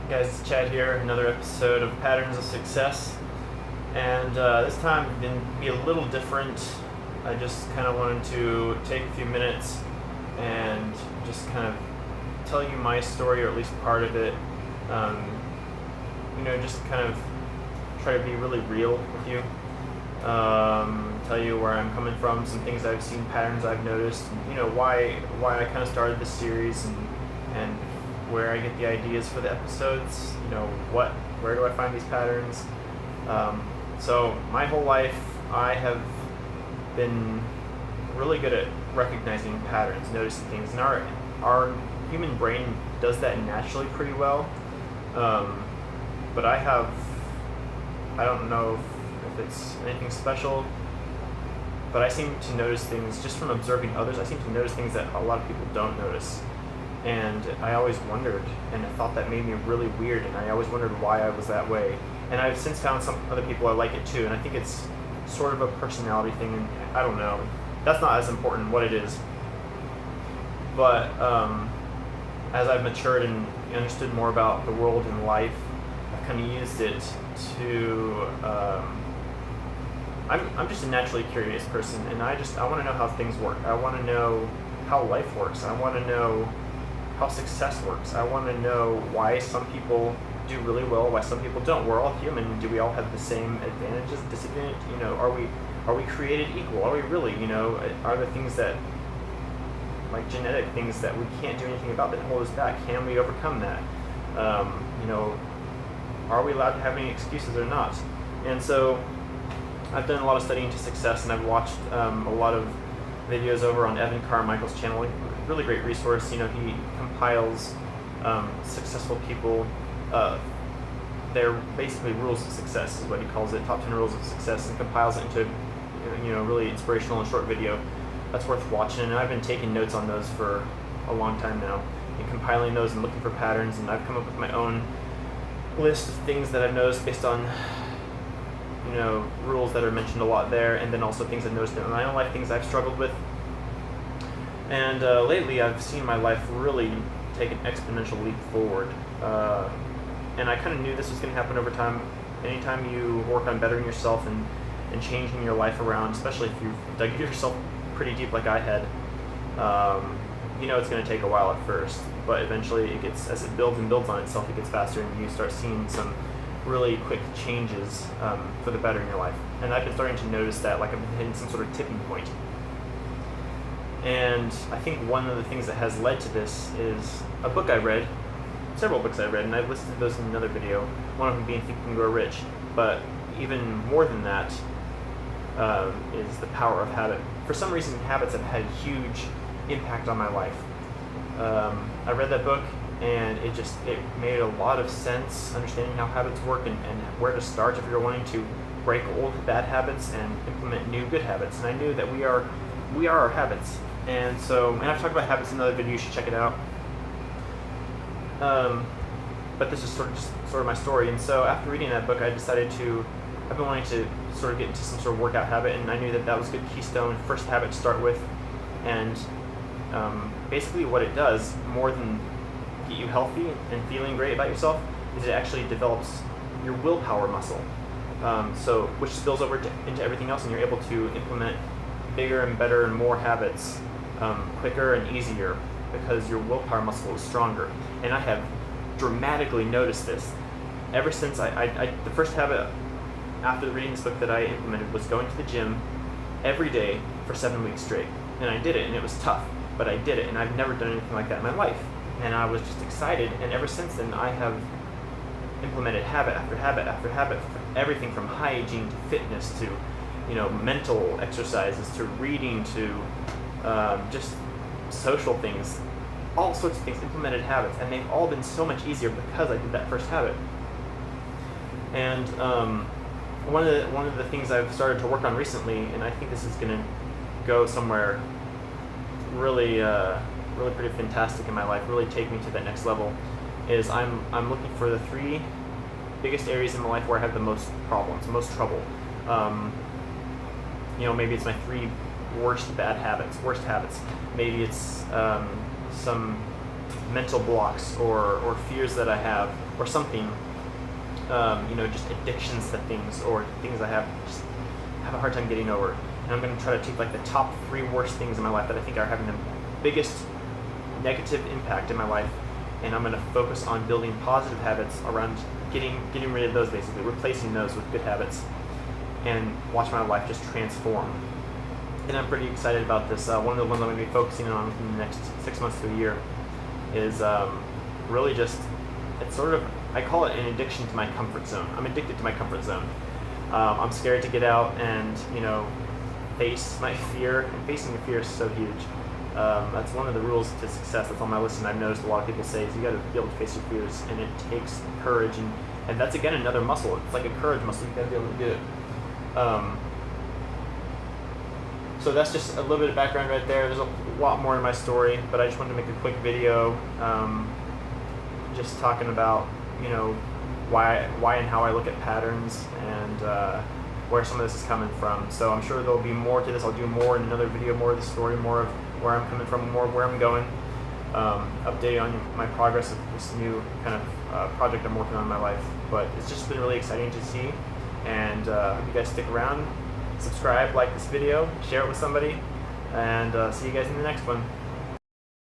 Guys, it's Chad here, another episode of Patterns of Success. And this time going to be a little different. I just kind of wanted to take a few minutes and just kind of tell you my story, or at least part of it. Just kind of try to be really real with you. Tell you where I'm coming from, some things I've seen, patterns I've noticed, and, why I kind of started this series, and where I get the ideas for the episodes, where do I find these patterns. So my whole life I have been really good at recognizing patterns, noticing things, and our human brain does that naturally pretty well. But I don't know if it's anything special, but I seem to notice things just from observing others. I seem to notice things that a lot of people don't notice. And I always wondered, and I thought that made me really weird, and I always wondered why I was that way. And I've since found some other people I like it too, and I think it's sort of a personality thing, and I don't know. That's not as important what it is. But as I've matured and understood more about the world and life, I've kind of used it to... I'm just a naturally curious person, and I want to know how things work. I want to know how life works. I want to know how success works. I want to know why some people do really well, why some people don't. We're all human. Do we all have the same advantages, disadvantages? Are we created equal? Are we really? Are there things that, like genetic things, that we can't do anything about that hold us back? Can we overcome that? Are we allowed to have any excuses or not? And so I've done a lot of studying into success, and I've watched a lot of videos over on Evan Carmichael's channel. Really great resource. He compiles successful people. They're basically rules of success is what he calls it, top 10 rules of success, and compiles it into really inspirational and short video that's worth watching. And I've been taking notes on those for a long time now, and compiling those and looking for patterns. And I've come up with my own list of things that I've noticed based on rules that are mentioned a lot there, and then also things I've noticed in my own life, things I've struggled with. And lately I've seen my life really take an exponential leap forward. And I kind of knew this was going to happen over time. Anytime you work on bettering yourself and changing your life around, especially if you've dug yourself pretty deep like I had, it's going to take a while at first, but eventually as it builds and builds on itself, it gets faster, and you start seeing some really quick changes for the better in your life. And I've been starting to notice that, like I've been hitting some sort of tipping point. And I think one of the things that has led to this is a book I read, several books I read, and I've listed those in another video, one of them being Think and Grow Rich. But even more than that is The Power of Habit. For some reason, habits have had a huge impact on my life. I read that book, and it made a lot of sense, understanding how habits work and where to start if you're wanting to break old bad habits and implement new good habits. And I knew that we are our habits. And I've talked about habits in another video, you should check it out. But this is sort of my story. And so after reading that book, I've been wanting to sort of get into some sort of workout habit, and I knew that was a good keystone, first habit to start with. And basically what it does, more than get you healthy and feeling great about yourself, is it actually develops your willpower muscle. Which spills over into everything else, and you're able to implement bigger and better and more habits quicker and easier because your willpower muscle is stronger. And I have dramatically noticed this ever since the first habit after reading this book that I implemented was going to the gym every day for 7 weeks straight. And I did it, and it was tough, but I did it, and I've never done anything like that in my life. And I was just excited, and ever since then I have implemented habit after habit after habit, everything from hygiene to fitness to mental exercises to reading to just social things, all sorts of things, implemented habits, and they've all been so much easier because I did that first habit. And one of the things I've started to work on recently, and I think this is going to go somewhere really pretty fantastic in my life, really take me to that next level, is I'm looking for the 3 biggest areas in my life where I have the most problems, most trouble. Maybe it's my 3 worst habits. Maybe it's some mental blocks or fears that I have or something, just addictions to things or things I just have a hard time getting over. And I'm going to try to take like the top 3 worst things in my life that I think are having the biggest negative impact in my life, and I'm going to focus on building positive habits around getting rid of those, basically replacing those with good habits, and watch my life just transform. And I'm pretty excited about this. One of the ones I'm going to be focusing on in the next 6 months to a year is really just, it's sort of, I call it an addiction to my comfort zone. I'm addicted to my comfort zone. I'm scared to get out and face my fear, and facing your fear is so huge. That's one of the rules to success. That's on my list, and I've noticed a lot of people say is you got to be able to face your fears, and it takes courage, and that's again another muscle. It's like a courage muscle. You got to be able to do it. So that's just a little bit of background right there. There's a lot more in my story, but I just wanted to make a quick video, just talking about why and how I look at patterns and where some of this is coming from. So I'm sure there'll be more to this. I'll do more in another video, more of the story, more of where I'm coming from, more of where I'm going, updating on my progress of this new kind of project I'm working on in my life. But it's just been really exciting to see, and I hope you guys stick around, subscribe, like this video, share it with somebody, and see you guys in the next one.